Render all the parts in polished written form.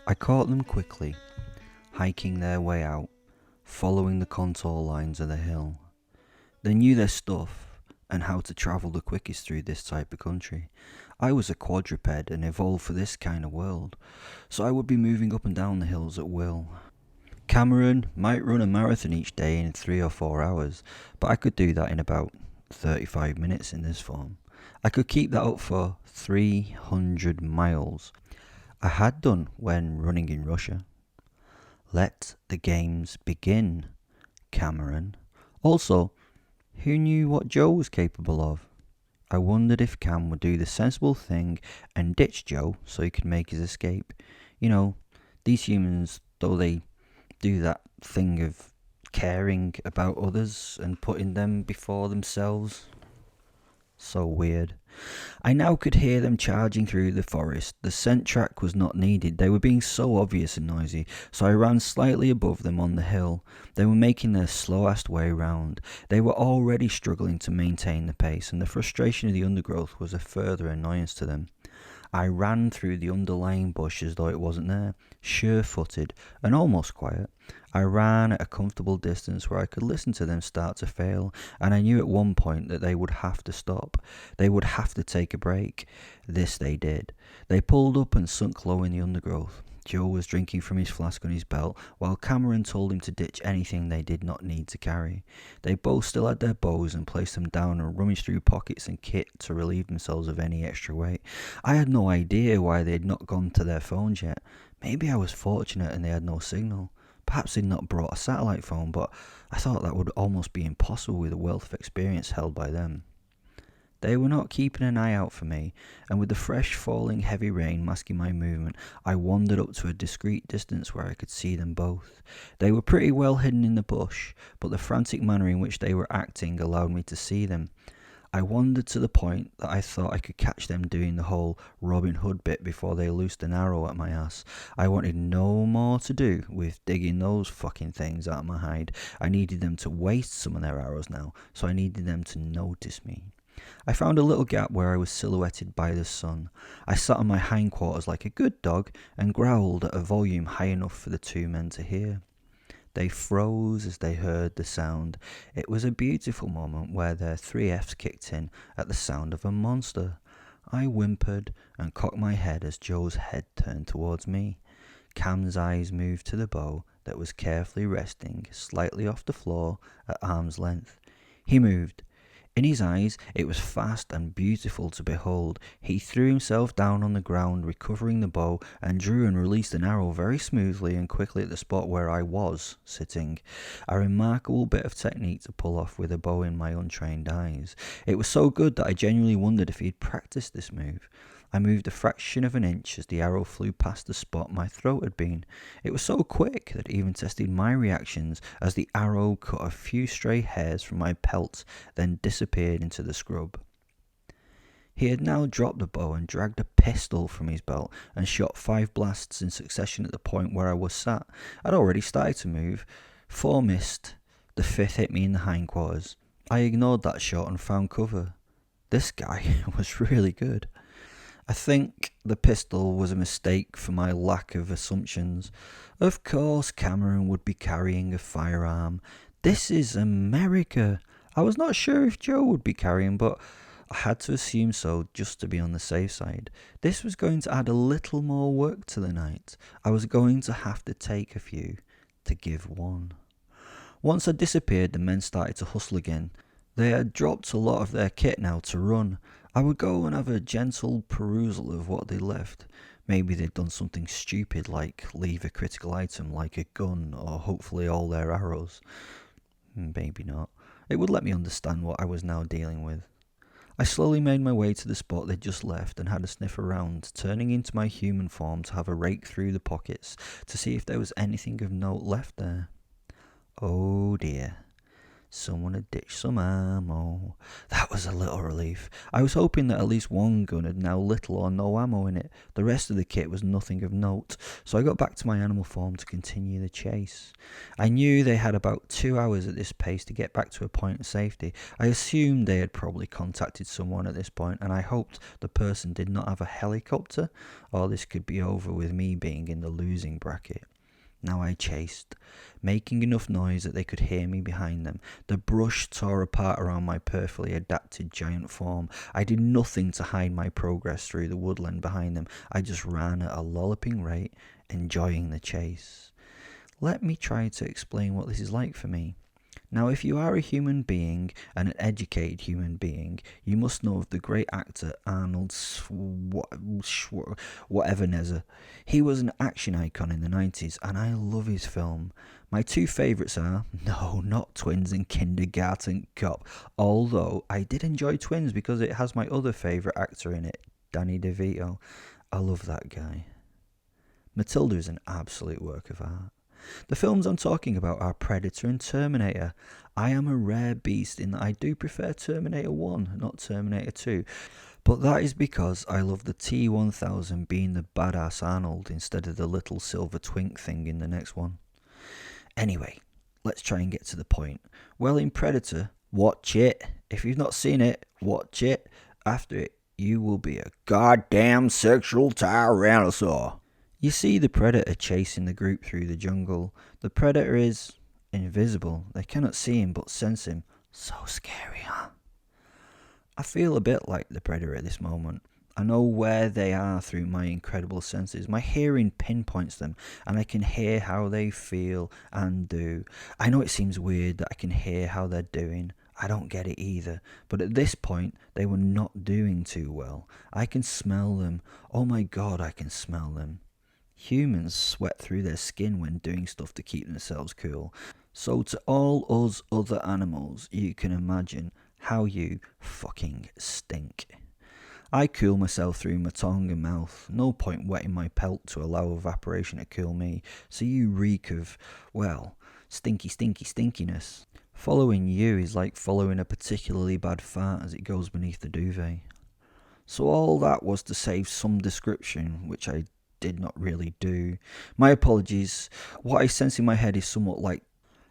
I caught them quickly, hiking their way out, following the contour lines of the hill. They knew their stuff and how to travel the quickest through this type of country. I was a quadruped and evolved for this kind of world, so I would be moving up and down the hills at will. Cameron might run a marathon each day in 3 or 4 hours, but I could do that in about 35 minutes in this form. I could keep that up for 300 miles. I had done when running in Russia. Let the games begin, Cameron. Also, who knew what Joe was capable of? I wondered if Cam would do the sensible thing and ditch Joe so he could make his escape. You know, these humans, though they do that thing of caring about others and putting them before themselves. So weird. I now could hear them charging through the forest. The scent track was not needed. They were being so obvious and noisy, so I ran slightly above them on the hill. They were making their slow-assed way round. They were already struggling to maintain the pace, and the frustration of the undergrowth was a further annoyance to them. I ran through the underlying bush as though it wasn't there, sure-footed and almost quiet. I ran at a comfortable distance where I could listen to them start to fail, and I knew at one point that they would have to stop. They would have to take a break. This they did. They pulled up and sunk low in the undergrowth. Joe was drinking from his flask on his belt, while Cameron told him to ditch anything they did not need to carry. They both still had their bows and placed them down and rummaged through pockets and kit to relieve themselves of any extra weight. I had no idea why they had not gone to their phones yet. Maybe I was fortunate and they had no signal. Perhaps they'd not brought a satellite phone, but I thought that would almost be impossible with the wealth of experience held by them. They were not keeping an eye out for me, and with the fresh falling heavy rain masking my movement, I wandered up to a discreet distance where I could see them both. They were pretty well hidden in the bush, but the frantic manner in which they were acting allowed me to see them. I wandered to the point that I thought I could catch them doing the whole Robin Hood bit before they loosed an arrow at my ass. I wanted no more to do with digging those fucking things out of my hide. I needed them to waste some of their arrows now, so I needed them to notice me. I found a little gap where I was silhouetted by the sun. I sat on my hindquarters like a good dog and growled at a volume high enough for the two men to hear. They froze as they heard the sound. It was a beautiful moment where their 3Fs kicked in at the sound of a monster. I whimpered and cocked my head as Joe's head turned towards me. Cam's eyes moved to the bow that was carefully resting slightly off the floor at arm's length. He moved. In his eyes it was fast and beautiful to behold. He threw himself down on the ground, recovering the bow, and drew and released an arrow very smoothly and quickly at the spot where I was sitting. A remarkable bit of technique to pull off with a bow in my untrained eyes. It was so good that I genuinely wondered if he'd practiced this move. I moved a fraction of an inch as the arrow flew past the spot my throat had been. It was so quick that it even tested my reactions as the arrow cut a few stray hairs from my pelt, then disappeared into the scrub. He had now dropped the bow and dragged a pistol from his belt and shot 5 blasts in succession at the point where I was sat. I'd already started to move. 4 missed. The 5th hit me in the hindquarters. I ignored that shot and found cover. This guy was really good. I think the pistol was a mistake for my lack of assumptions. Of course Cameron would be carrying a firearm. This is America. I was not sure if Joe would be carrying, but I had to assume so just to be on the safe side. This was going to add a little more work to the night. I was going to have to take a few to give one. Once I disappeared, the men started to hustle again. They had dropped a lot of their kit now to run. I would go and have a gentle perusal of what they left. Maybe they'd done something stupid like leave a critical item like a gun or hopefully all their arrows. Maybe not. It would let me understand what I was now dealing with. I slowly made my way to the spot they'd just left and had a sniff around, turning into my human form to have a rake through the pockets to see if there was anything of note left there. Oh dear. Someone had ditched some ammo. That was a little relief. I was hoping that at least one gun had now little or no ammo in it. The rest of the kit was nothing of note, so I got back to my animal form to continue the chase. I knew they had about 2 hours at this pace to get back to a point of safety. I assumed they had probably contacted someone at this point, and I hoped the person did not have a helicopter, or this could be over with me being in the losing bracket. Now I chased, making enough noise that they could hear me behind them. The brush tore apart around my perfectly adapted giant form. I did nothing to hide my progress through the woodland behind them. I just ran at a lolloping rate, enjoying the chase. Let me try to explain what this is like for me. Now, if you are a human being, and an educated human being, you must know of the great actor Arnold Schwarzenegger. He was an action icon in the 90s, and I love his film. My two favourites are, no, not Twins and Kindergarten Cop, although I did enjoy Twins because it has my other favourite actor in it, Danny DeVito. I love that guy. Matilda is an absolute work of art. The films I'm talking about are Predator and Terminator. I am a rare beast in that I do prefer Terminator 1, not Terminator 2. But that is because I love the T-1000 being the badass Arnold instead of the little silver twink thing in the next one. Anyway, let's try and get to the point. Well, in Predator, watch it. If you've not seen it, watch it. After it, you will be a goddamn sexual tyrannosaur. You see the predator chasing the group through the jungle. The predator is invisible. They cannot see him but sense him. So scary, huh? I feel a bit like the predator at this moment. I know where they are through my incredible senses. My hearing pinpoints them, and I can hear how they feel and do. I know it seems weird that I can hear how they're doing. I don't get it either, but at this point, they were not doing too well. I can smell them. Oh my god, I can smell them. Humans sweat through their skin when doing stuff to keep themselves cool. So to all us other animals, you can imagine how you fucking stink. I cool myself through my tongue and mouth. No point wetting my pelt to allow evaporation to cool me. So you reek of, well, stinkiness. Following you is like following a particularly bad fart as it goes beneath the duvet. So all that was to save some description, which I did not really do. My apologies. What I sense in my head is somewhat like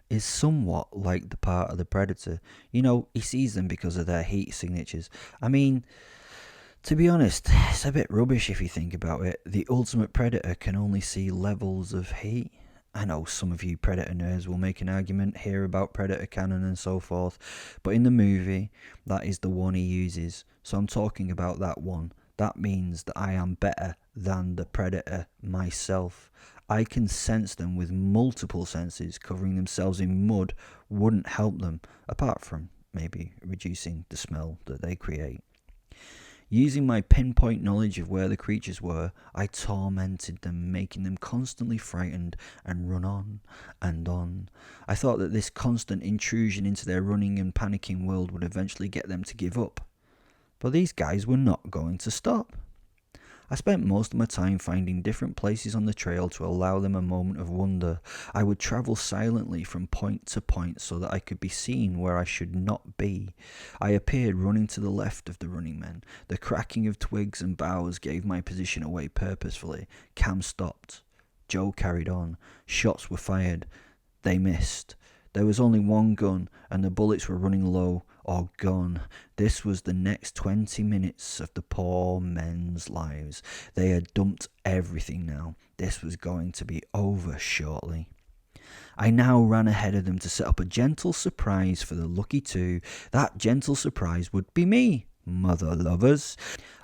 the part of the predator. You know, he sees them because of their heat signatures. I mean, to be honest, it's a bit rubbish if you think about it. The ultimate predator can only see levels of heat. I know some of you Predator nerds will make an argument here about Predator canon and so forth, but in the movie, that is the one he uses. So I'm talking about that one. That means that I am better than the predator myself. I can sense them with multiple senses. Covering themselves in mud wouldn't help them, apart from maybe reducing the smell that they create. Using my pinpoint knowledge of where the creatures were, I tormented them, making them constantly frightened and run on and on. I thought that this constant intrusion into their running and panicking world would eventually get them to give up. But these guys were not going to stop. I spent most of my time finding different places on the trail to allow them a moment of wonder. I would travel silently from point to point so that I could be seen where I should not be. I appeared running to the left of the running men. The cracking of twigs and boughs gave my position away purposefully. Cam stopped. Joe carried on. Shots were fired. They missed. There was only one gun, and the bullets were running low or gone. This was the next 20 minutes of the poor men's lives. They had dumped everything now. This was going to be over shortly. I now ran ahead of them to set up a gentle surprise for the lucky two. That gentle surprise would be me, mother lovers.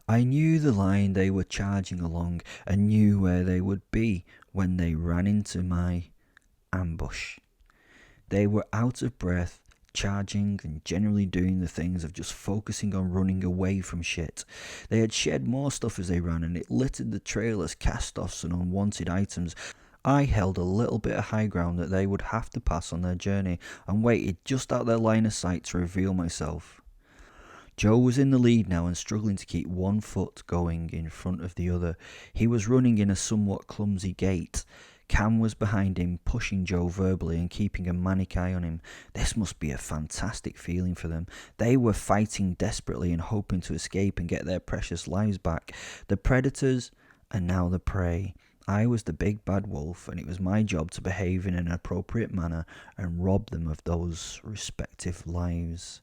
I knew the line they were charging along and knew where they would be when they ran into my ambush. They were out of breath, charging and generally doing the things of just focusing on running away from shit. They had shed more stuff as they ran, and it littered the trail as cast-offs and unwanted items. I held a little bit of high ground that they would have to pass on their journey, and waited just out their line of sight to reveal myself. Joe was in the lead now and struggling to keep one foot going in front of the other. He was running in a somewhat clumsy gait. Cam was behind him, pushing Joe verbally and keeping a manic eye on him. This must be a fantastic feeling for them. They were fighting desperately and hoping to escape and get their precious lives back. The predators and now the prey. I was the big bad wolf, and it was my job to behave in an appropriate manner and rob them of those respective lives.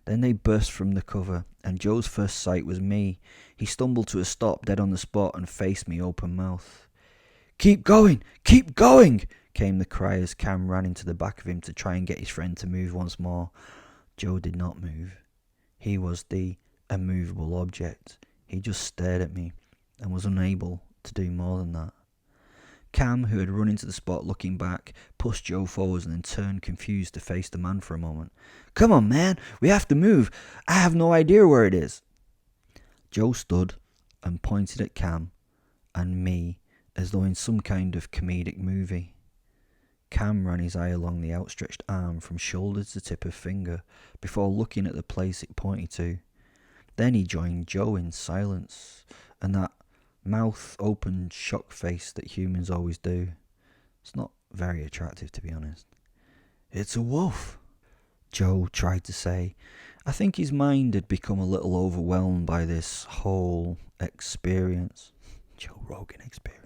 Then they burst from the cover, and Joe's first sight was me. He stumbled to a stop dead on the spot and faced me open mouthed. "Keep going! Keep going!" came the cry as Cam ran into the back of him to try and get his friend to move once more. Joe did not move. He was the immovable object. He just stared at me and was unable to do more than that. Cam, who had run into the spot looking back, pushed Joe forwards and then turned confused to face the man for a moment. "Come on, man, we have to move. I have no idea where it is." Joe stood and pointed at Cam and me as though in some kind of comedic movie. Cam ran his eye along the outstretched arm from shoulder to tip of finger before looking at the place it pointed to. Then he joined Joe in silence and that mouth-open shock face that humans always do. It's not very attractive, to be honest. "It's a wolf," Joe tried to say. I think his mind had become a little overwhelmed by this whole experience. Joe Rogan experience.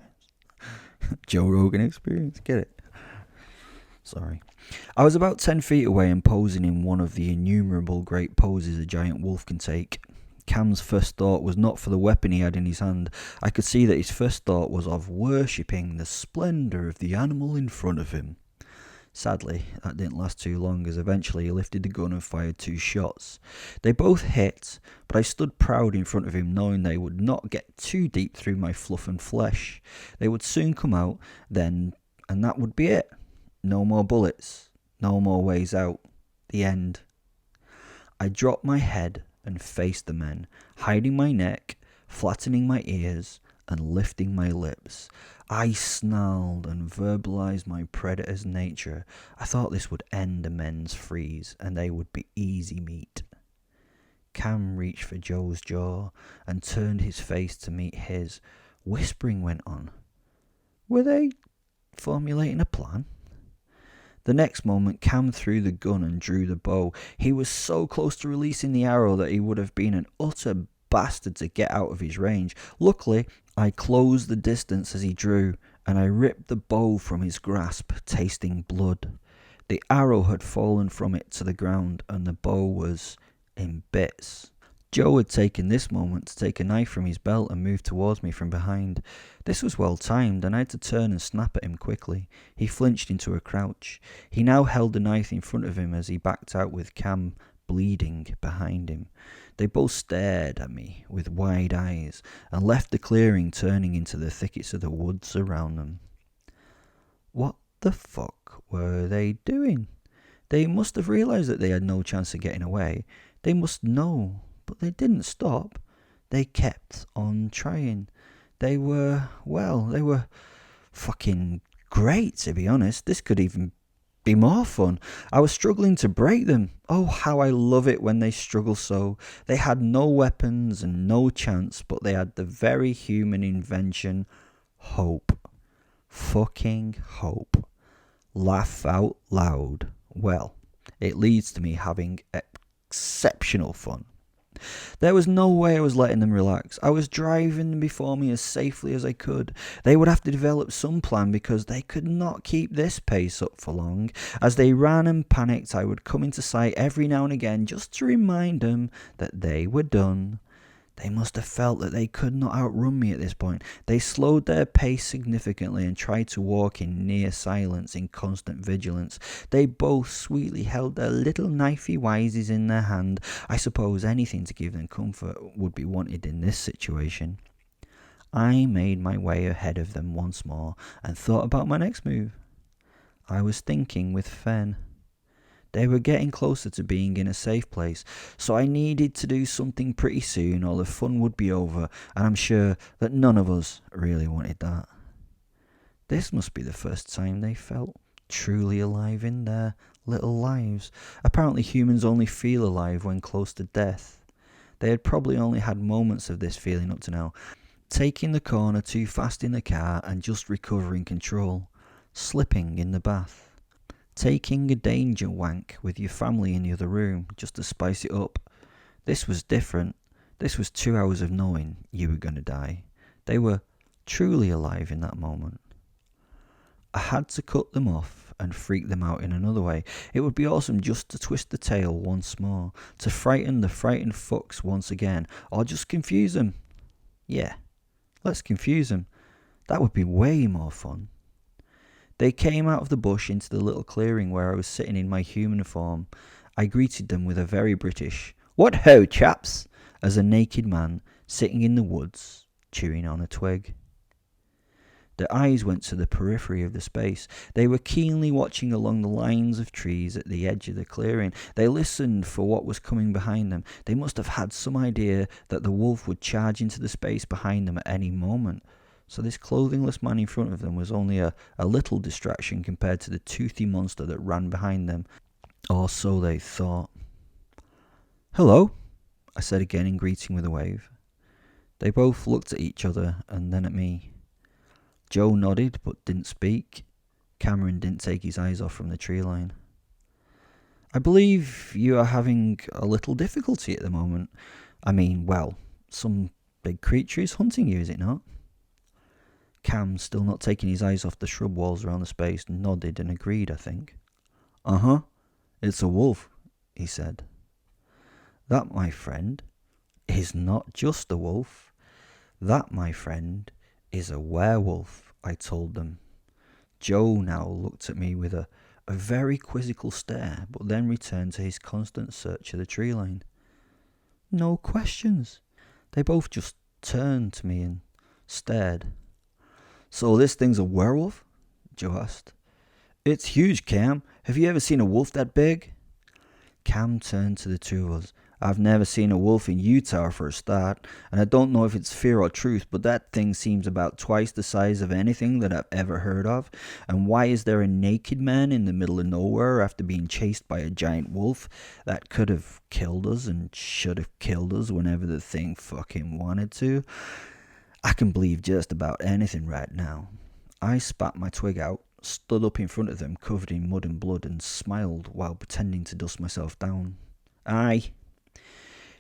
Joe Rogan experience, get it? Sorry. I was about 10 feet away and posing in one of the innumerable great poses a giant wolf can take. Cam's first thought was not for the weapon he had in his hand. I could see that his first thought was of worshipping the splendour of the animal in front of him. Sadly, that didn't last too long, as eventually he lifted the gun and fired 2 shots. They both hit, but I stood proud in front of him, knowing they would not get too deep through my fluff and flesh. They would soon come out, then, and that would be it. No more bullets, no more ways out. The end. I dropped my head and faced the men, hiding my neck, flattening my ears, and lifting my lips. I snarled and verbalized my predator's nature. I thought this would end the men's freeze, and they would be easy meat. Cam reached for Joe's jaw and turned his face to meet his. Whispering went on. Were they formulating a plan? The next moment, Cam threw the gun and drew the bow. He was so close to releasing the arrow that he would have been an utter bastard to get out of his range. Luckily, I closed the distance as he drew, and I ripped the bow from his grasp, tasting blood. The arrow had fallen from it to the ground, and the bow was in bits. Joe had taken this moment to take a knife from his belt and move towards me from behind. This was well timed, and I had to turn and snap at him quickly. He flinched into a crouch. He now held the knife in front of him as he backed out with Cam bleeding behind him. They both stared at me with wide eyes and left the clearing, turning into the thickets of the woods around them. What the fuck were they doing? They must have realised that they had no chance of getting away. They must know. But they didn't stop. They kept on trying. They were fucking great, to be honest. This could even be more fun. I was struggling to break them. Oh, how I love it when they struggle so. They had no weapons and no chance, but they had the very human invention, hope. Fucking hope. Laugh out loud. Well, it leads to me having exceptional fun. There was no way I was letting them relax. I was driving them before me as safely as I could. They would have to develop some plan because they could not keep this pace up for long. As they ran and panicked, I would come into sight every now and again just to remind them that they were done. They must have felt that they could not outrun me at this point. They slowed their pace significantly and tried to walk in near silence in constant vigilance. They both sweetly held their little knifey wises in their hand. I suppose anything to give them comfort would be wanted in this situation. I made my way ahead of them once more and thought about my next move. I was thinking with Fen. They were getting closer to being in a safe place, so I needed to do something pretty soon or the fun would be over, and I'm sure that none of us really wanted that. This must be the first time they felt truly alive in their little lives. Apparently humans only feel alive when close to death. They had probably only had moments of this feeling up to now. taking the corner too fast in the car and just recovering control, slipping in the bath, taking a danger wank with your family in the other room just to spice it up. This was different. This was 2 hours of knowing you were going to die. They were truly alive in that moment. I had to cut them off and freak them out in another way. It would be awesome just to twist the tail once more, to frighten the frightened fucks once again, or just confuse them. Yeah, let's confuse them. That would be way more fun. They came out of the bush into the little clearing where I was sitting in my human form. I greeted them with a very British, "What ho, chaps?" as a naked man sitting in the woods, chewing on a twig. Their eyes went to the periphery of the space. They were keenly watching along the lines of trees at the edge of the clearing. They listened for what was coming behind them. They must have had some idea that the wolf would charge into the space behind them at any moment. So this clothingless man in front of them was only a little distraction compared to the toothy monster that ran behind them. Or so they thought. "Hello," I said again in greeting with a wave. They both looked at each other and then at me. Joe nodded but didn't speak. Cameron didn't take his eyes off from the tree line. "I believe you are having a little difficulty at the moment. I mean, well, some big creature is hunting you, is it not?" Cam, still not taking his eyes off the shrub walls around the space, nodded and agreed, I think. "Uh-huh, it's a wolf," he said. "That, my friend, is not just a wolf. That, my friend, is a werewolf," I told them. Joe now looked at me with a very quizzical stare, but then returned to his constant search of the tree line. No questions. They both just turned to me and stared. "So this thing's a werewolf?" Joe asked. "It's huge, Cam. Have you ever seen a wolf that big?" Cam turned to the two of us. "I've never seen a wolf in Utah for a start, and I don't know if it's fear or truth, but that thing seems about twice the size of anything that I've ever heard of. And why is there a naked man in the middle of nowhere after being chased by a giant wolf that could have killed us and should have killed us whenever the thing fucking wanted to? I can believe just about anything right now." I spat my twig out, stood up in front of them covered in mud and blood, and smiled while pretending to dust myself down. "Aye.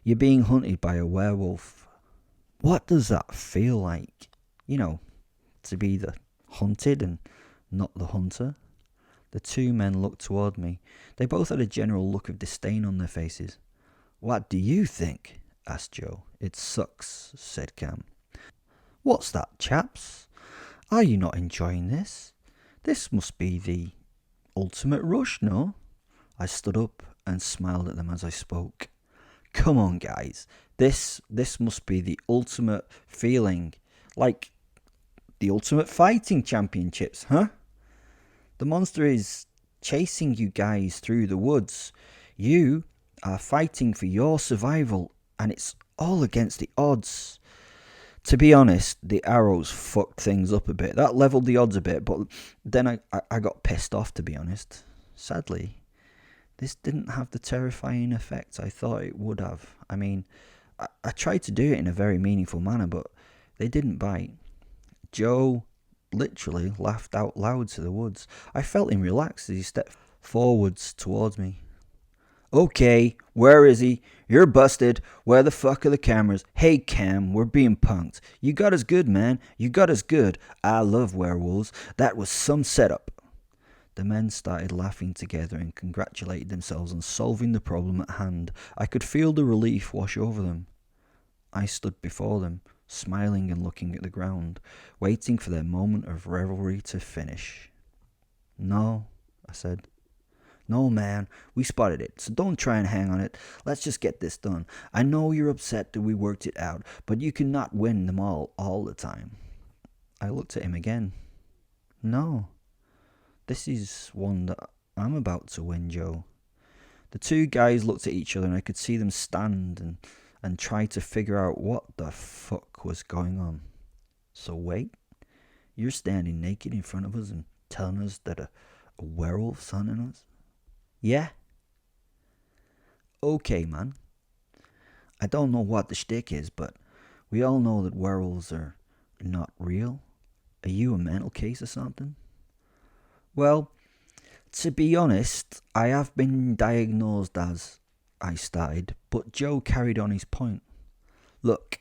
You're being hunted by a werewolf. What does that feel like? You know, to be the hunted and not the hunter?" The two men looked toward me. They both had a general look of disdain on their faces. "What do you think?" asked Joe. "It sucks," said Cam. "What's that, chaps? Are you not enjoying this? This must be the ultimate rush, no?" I stood up and smiled at them as I spoke. "Come on, guys. This must be the ultimate feeling. Like the ultimate fighting championships, huh? The monster is chasing you guys through the woods. You are fighting for your survival, and it's all against the odds." To be honest, the arrows fucked things up a bit. That leveled the odds a bit, but then I got pissed off, to be honest. Sadly, this didn't have the terrifying effect I thought it would have. I mean, I tried to do it in a very meaningful manner, but they didn't bite. Joe literally laughed out loud to the woods. I felt him relax as he stepped forwards towards me. "Okay, where is he? You're busted. Where the fuck are the cameras? Hey, Cam, we're being punked. You got us good, man. You got us good. I love werewolves. That was some setup." The men started laughing together and congratulated themselves on solving the problem at hand. I could feel the relief wash over them. I stood before them, smiling and looking at the ground, waiting for their moment of revelry to finish. "No," I said. "No, man, we spotted it, so don't try and hang on it. Let's just get this done. I know you're upset that we worked it out, but you cannot win them all the time." I looked at him again. "No. This is one that I'm about to win, Joe." The two guys looked at each other and I could see them stand and try to figure out what the fuck was going on. "So wait, you're standing naked in front of us and telling us that a werewolf's hunting us?" "Yeah." "Okay, man. I don't know what the shtick is, but we all know that werewolves are Not real? Are you a mental case or something? Well, to be honest, I have been diagnosed as, I started, but Joe carried on his point. Look,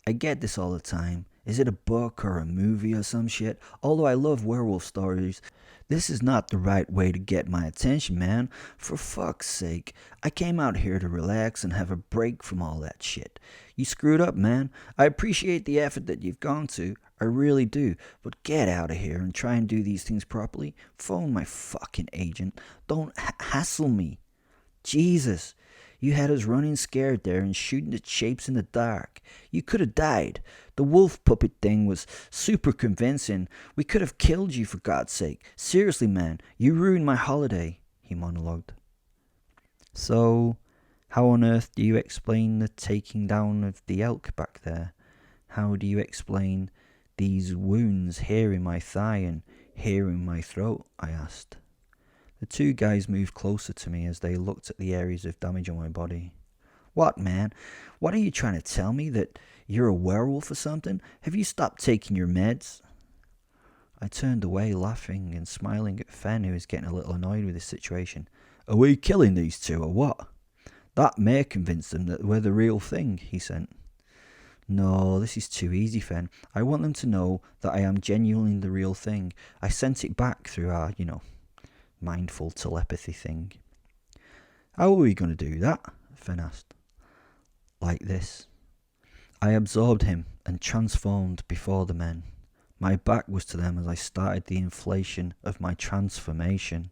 I get this all the time. Is it a book or a movie or some shit? Although I love werewolf stories, this is not the right way to get my attention, man. For fuck's sake, I came out here to relax and have a break from all that shit. You screwed up, man. I appreciate the effort that you've gone to. I really do. But get out of here and try and do these things properly. Phone my fucking agent. Don't hassle me. Jesus. You had us running scared there and shooting at shapes in the dark. You could have died. The wolf puppet thing was super convincing. We could have killed you, for God's sake. Seriously, man, you ruined my holiday, he monologued. So, how on earth do you explain the taking down of the elk back there? How do you explain these wounds here in my thigh and here in my throat? I asked. The two guys moved closer to me as they looked at the areas of damage on my body. What, man? What are you trying to tell me? That you're a werewolf or something? Have you stopped taking your meds? I turned away, laughing and smiling at Fen, who was getting a little annoyed with this situation. Are we killing these two, or what? That may convince them that we're the real thing, he said. No, this is too easy, Fen. I want them to know that I am genuinely the real thing. I sent it back through our, mindful telepathy thing. How are we going to do that? Fen asked. Like this. I absorbed him and transformed before the men. My back was to them as I started the inflation of my transformation.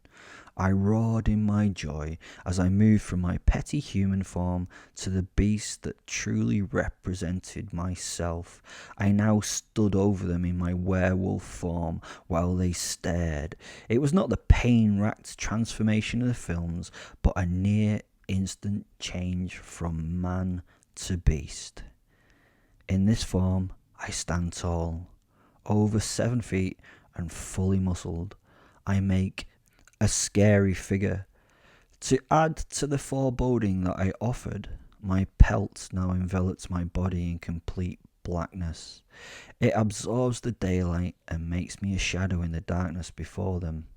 I roared in my joy as I moved from my petty human form to the beast that truly represented myself. I now stood over them in my werewolf form while they stared. It was not the pain-racked transformation of the films, but a near instant change from man to beast. In this form, I stand tall, over 7 feet and fully muscled. I make a scary figure. To add to the foreboding that I offered, my pelt now envelops my body in complete blackness. It absorbs the daylight and makes me a shadow in the darkness before them.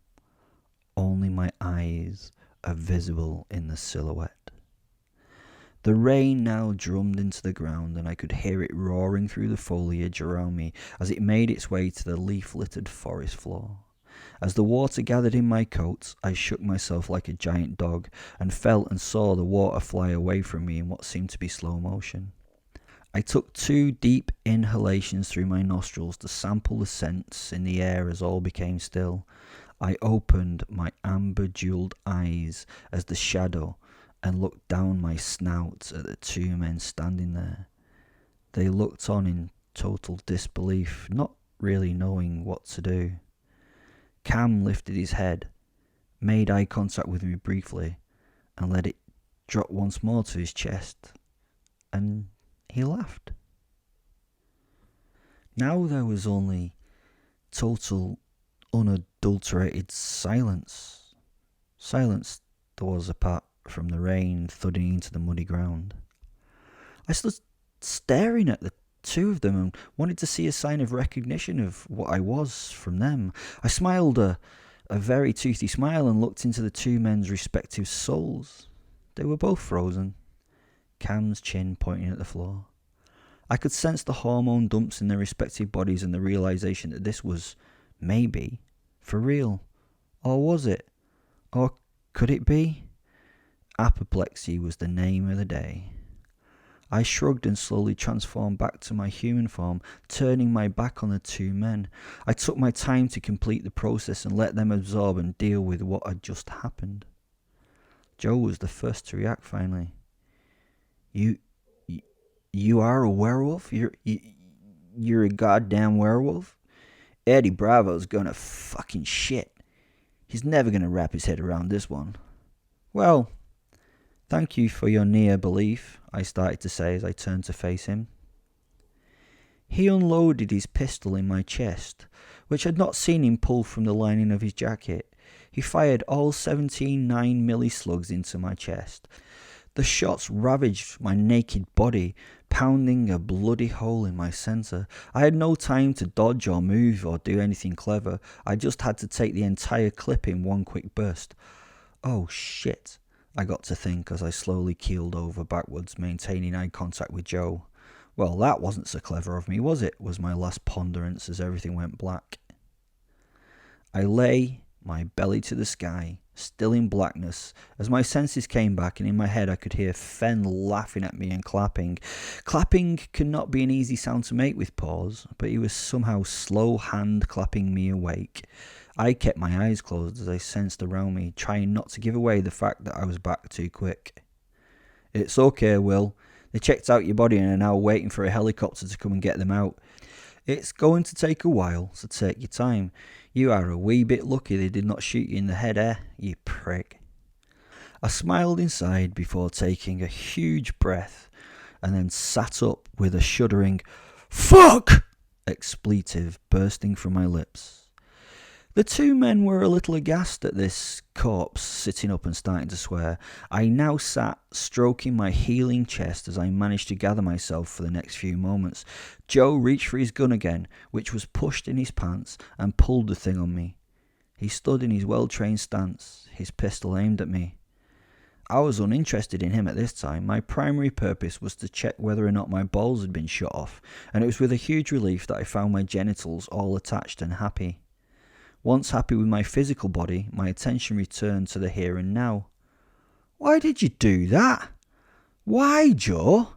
Only my eyes are visible in the silhouette. The rain now drummed into the ground, and I could hear it roaring through the foliage around me as it made its way to the leaf-littered forest floor. As the water gathered in my coat, I shook myself like a giant dog and felt and saw the water fly away from me in what seemed to be slow motion. I took 2 deep inhalations through my nostrils to sample the scents in the air as all became still. I opened my amber-jeweled eyes as the shadow and looked down my snout at the 2 men standing there. They looked on in total disbelief, not really knowing what to do. Cam lifted his head, made eye contact with me briefly, and let it drop once more to his chest, and he laughed. Now there was only total, unadulterated silence. Silence there was apart from the rain thudding into the muddy ground. I stood staring at the 2 of them and wanted to see a sign of recognition of what I was from them. I smiled a very toothy smile and looked into the 2 men's respective souls. They were both frozen, Cam's chin pointing at the floor. I could sense the hormone dumps in their respective bodies and the realization that this was, maybe, for real. Or was it? Or could it be? Apoplexy was the name of the day. I shrugged and slowly transformed back to my human form, turning my back on the 2 men. I took my time to complete the process and let them absorb and deal with what had just happened. Joe was the first to react finally. You are a werewolf? You're a goddamn werewolf? Eddie Bravo's gonna fucking shit. He's never gonna wrap his head around this one. Well, thank you for your near belief, I started to say as I turned to face him. He unloaded his pistol in my chest, which I'd not seen him pull from the lining of his jacket. He fired all 17 9mm slugs into my chest. The shots ravaged my naked body, pounding a bloody hole in my centre. I had no time to dodge or move or do anything clever. I just had to take the entire clip in one quick burst. Oh shit, I got to think as I slowly keeled over backwards, maintaining eye contact with Joe. Well, that wasn't so clever of me, was it? Was my last ponderance as everything went black. I lay, my belly to the sky, still in blackness, as my senses came back, and in my head I could hear Fen laughing at me and clapping. Clapping cannot be an easy sound to make with pause, but he was somehow slow hand clapping me awake. I kept my eyes closed as I sensed around me, trying not to give away the fact that I was back too quick. It's okay, Will. They checked out your body and are now waiting for a helicopter to come and get them out. It's going to take a while, so take your time. You are a wee bit lucky they did not shoot you in the head, you prick. I smiled inside before taking a huge breath and then sat up with a shuddering "fuck" expletive bursting from my lips. The two men were a little aghast at this corpse sitting up and starting to swear. I now sat stroking my healing chest as I managed to gather myself for the next few moments. Joe reached for his gun again, which was pushed in his pants, and pulled the thing on me. He stood in his well-trained stance, his pistol aimed at me. I was uninterested in him at this time. My primary purpose was to check whether or not my balls had been shot off, and it was with a huge relief that I found my genitals all attached and happy. Once happy with my physical body, my attention returned to the here and now. Why did you do that? Why, Joe?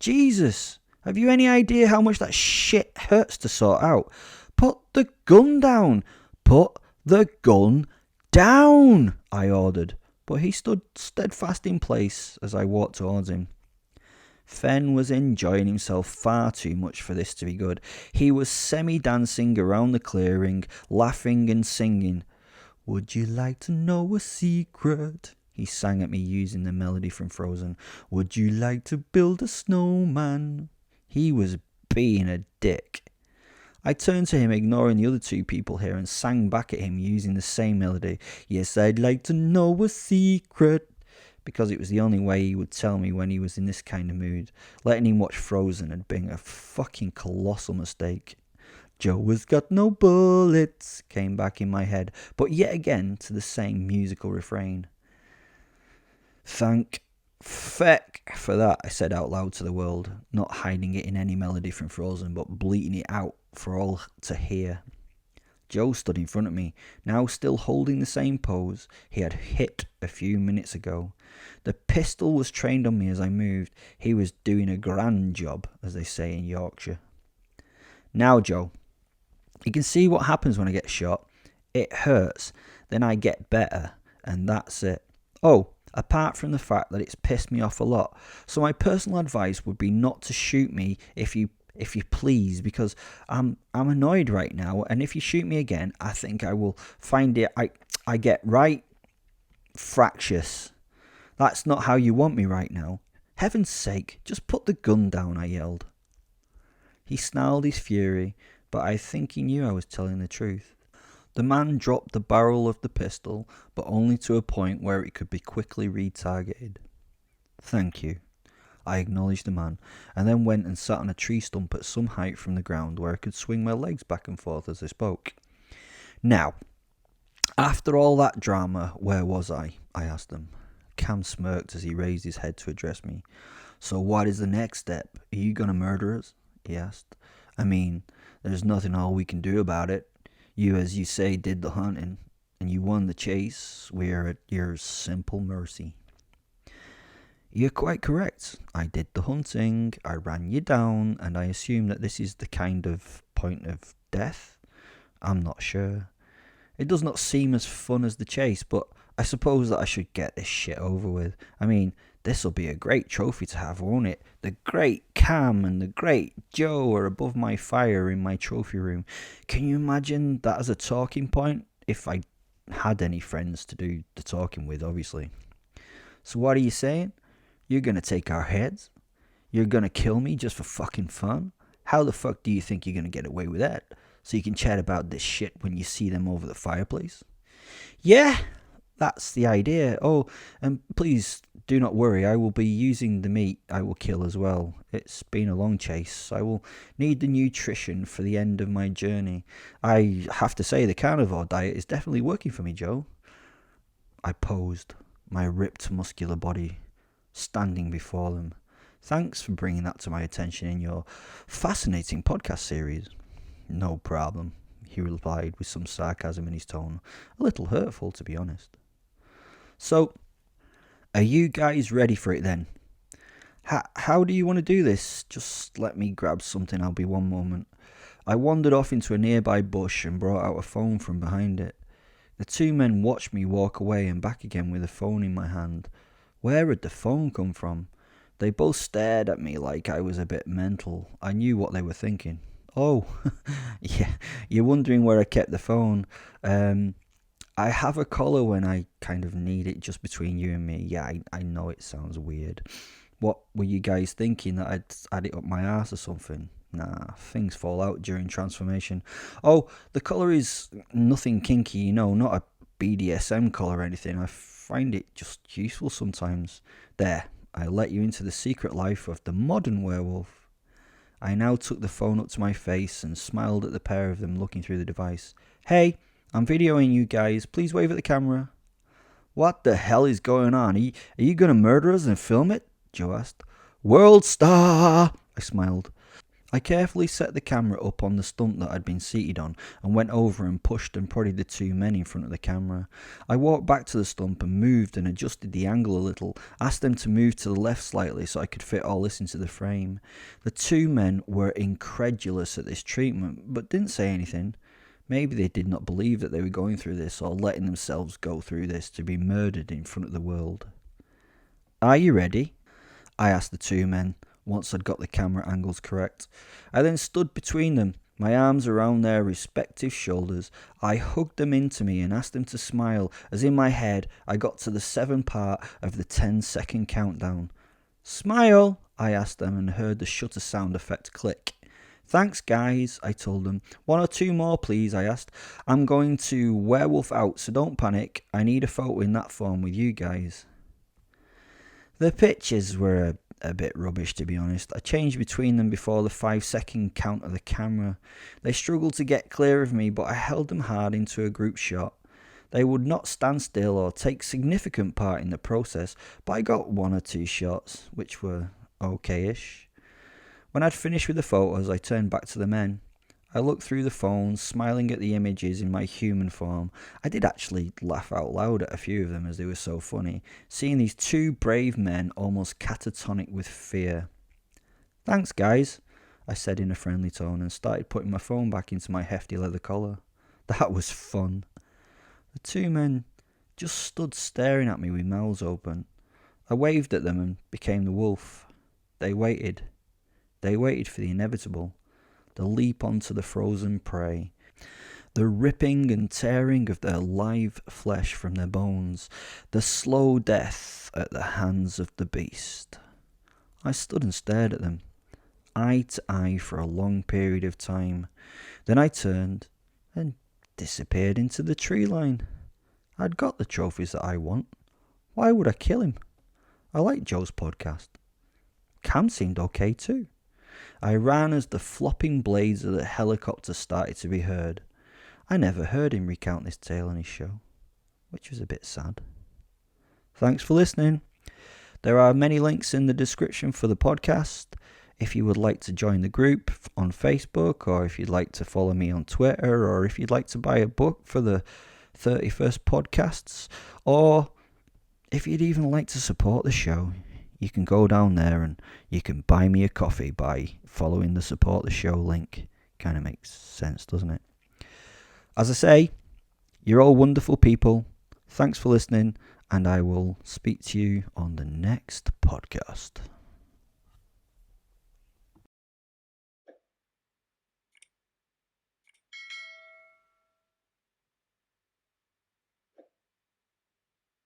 Jesus, have you any idea how much that shit hurts to sort out? Put the gun down. Put the gun down, I ordered, but he stood steadfast in place as I walked towards him. Fen was enjoying himself far too much for this to be good. He was semi-dancing around the clearing, laughing and singing. Would you like to know a secret? He sang at me using the melody from Frozen. Would you like to build a snowman? He was being a dick. I turned to him, ignoring the other two people here, and sang back at him using the same melody. Yes, I'd like to know a secret. Because it was the only way he would tell me when he was in this kind of mood. Letting him watch Frozen had been a fucking colossal mistake. Joe has got no bullets, came back in my head, but yet again to the same musical refrain. Thank feck for that, I said out loud to the world, not hiding it in any melody from Frozen, but bleating it out for all to hear. Joe stood in front of me, now still holding the same pose he had hit a few minutes ago. The pistol was trained on me as I moved. He was doing a grand job, as they say in Yorkshire. Now, Joe, you can see what happens when I get shot. It hurts, then I get better, and that's it. Oh, apart from the fact that it's pissed me off a lot. So my personal advice would be not to shoot me if you please, because I'm annoyed right now, and if you shoot me again, I think I will find it I get right fractious. That's not how you want me right now. Heaven's sake, just put the gun down, I yelled. He snarled his fury, but I think he knew I was telling the truth. The man dropped the barrel of the pistol, but only to a point where it could be quickly retargeted. Thank you. I acknowledged the man, and then went and sat on a tree stump at some height from the ground where I could swing my legs back and forth as I spoke. Now, after all that drama, where was I asked him. Cam smirked as he raised his head to address me. So what is the next step? Are you going to murder us? He asked. I mean, there's nothing all we can do about it. You, as you say, did the hunting, and you won the chase. We are at your simple mercy. You're quite correct. I did the hunting, I ran you down, and I assume that this is the kind of point of death? I'm not sure. It does not seem as fun as the chase, but I suppose that I should get this shit over with. I mean, this'll be a great trophy to have, won't it? The great Cam and the great Joe are above my fire in my trophy room. Can you imagine that as a talking point? If I had any friends to do the talking with, obviously. So what are you saying? You're going to take our heads? You're going to kill me just for fucking fun? How the fuck do you think you're going to get away with that? So you can chat about this shit when you see them over the fireplace? Yeah, That's the idea. Oh, and please do not worry, I will be using the meat I will kill as well. It's been a long chase. I will need the nutrition for the end of my journey. I have to say, the carnivore diet is definitely working for me, Joe. I posed, my ripped, muscular body standing before them. Thanks for bringing that to my attention in your fascinating podcast series. No problem, he replied with some sarcasm in his tone, a little hurtful to be honest. So, are you guys ready for it then? How do you want to do this? Just let me grab something, I'll be one moment. I wandered off into a nearby bush and brought out a phone from behind it. The two men watched me walk away and back again with the phone in my hand. Where had the phone come from? They both stared at me like I was a bit mental. I knew what they were thinking. Oh, yeah, you're wondering where I kept the phone. I have a collar when I kind of need it, just between you and me. Yeah, I know it sounds weird. What were you guys thinking, that I'd had it up my arse or something? Nah, things fall out during transformation. Oh, the collar is nothing kinky, not a BDSM collar or anything. I find it just useful sometimes. There, I let you into the secret life of the modern werewolf. I now took the phone up to my face and smiled at the pair of them looking through the device. Hey, I'm videoing you guys. Please wave at the camera. What the hell is going on? Are you going to murder us and film it? Joe asked. World star! I smiled. I carefully set the camera up on the stump that I'd been seated on and went over and pushed and prodded the two men in front of the camera. I walked back to the stump and moved and adjusted the angle a little, asked them to move to the left slightly so I could fit all this into the frame. The two men were incredulous at this treatment, but didn't say anything. Maybe they did not believe that they were going through this or letting themselves go through this to be murdered in front of the world. Are you ready? I asked the two men, once I'd got the camera angles correct. I then stood between them, my arms around their respective shoulders. I hugged them into me and asked them to smile, as in my head I got to the 7 part of the 10-second countdown. Smile, I asked them and heard the shutter sound effect click. Thanks guys, I told them. 1 or 2 more please, I asked. I'm going to werewolf out, so don't panic. I need a photo in that form with you guys. The pictures were a bit rubbish, to be honest. I changed between them before the 5-second count of the camera. They struggled to get clear of me, but I held them hard into a group shot. They would not stand still or take significant part in the process, but I got 1 or 2 shots, which were okay-ish. When I'd finished with the photos, I turned back to the men. I looked through the phones, smiling at the images in my human form. I did actually laugh out loud at a few of them as they were so funny, seeing these 2 brave men almost catatonic with fear. Thanks guys, I said in a friendly tone and started putting my phone back into my hefty leather collar. That was fun. The 2 men just stood staring at me with mouths open. I waved at them and became the wolf. They waited. They waited for the inevitable. The leap onto the frozen prey, the ripping and tearing of their live flesh from their bones, the slow death at the hands of the beast. I stood and stared at them, eye to eye for a long period of time. Then I turned and disappeared into the tree line. I'd got the trophies that I want. Why would I kill him? I liked Joe's podcast. Cam seemed okay too. I ran as the flopping blades of the helicopter started to be heard. I never heard him recount this tale on his show, which was a bit sad. Thanks for listening. There are many links in the description for the podcast. If you would like to join the group on Facebook, or if you'd like to follow me on Twitter, or if you'd like to buy a book for the 31st podcasts, or if you'd even like to support the show, you can go down there and you can buy me a coffee by following the support the show link. Kind of makes sense, doesn't it? As I say, you're all wonderful people. Thanks for listening, and I will speak to you on the next podcast.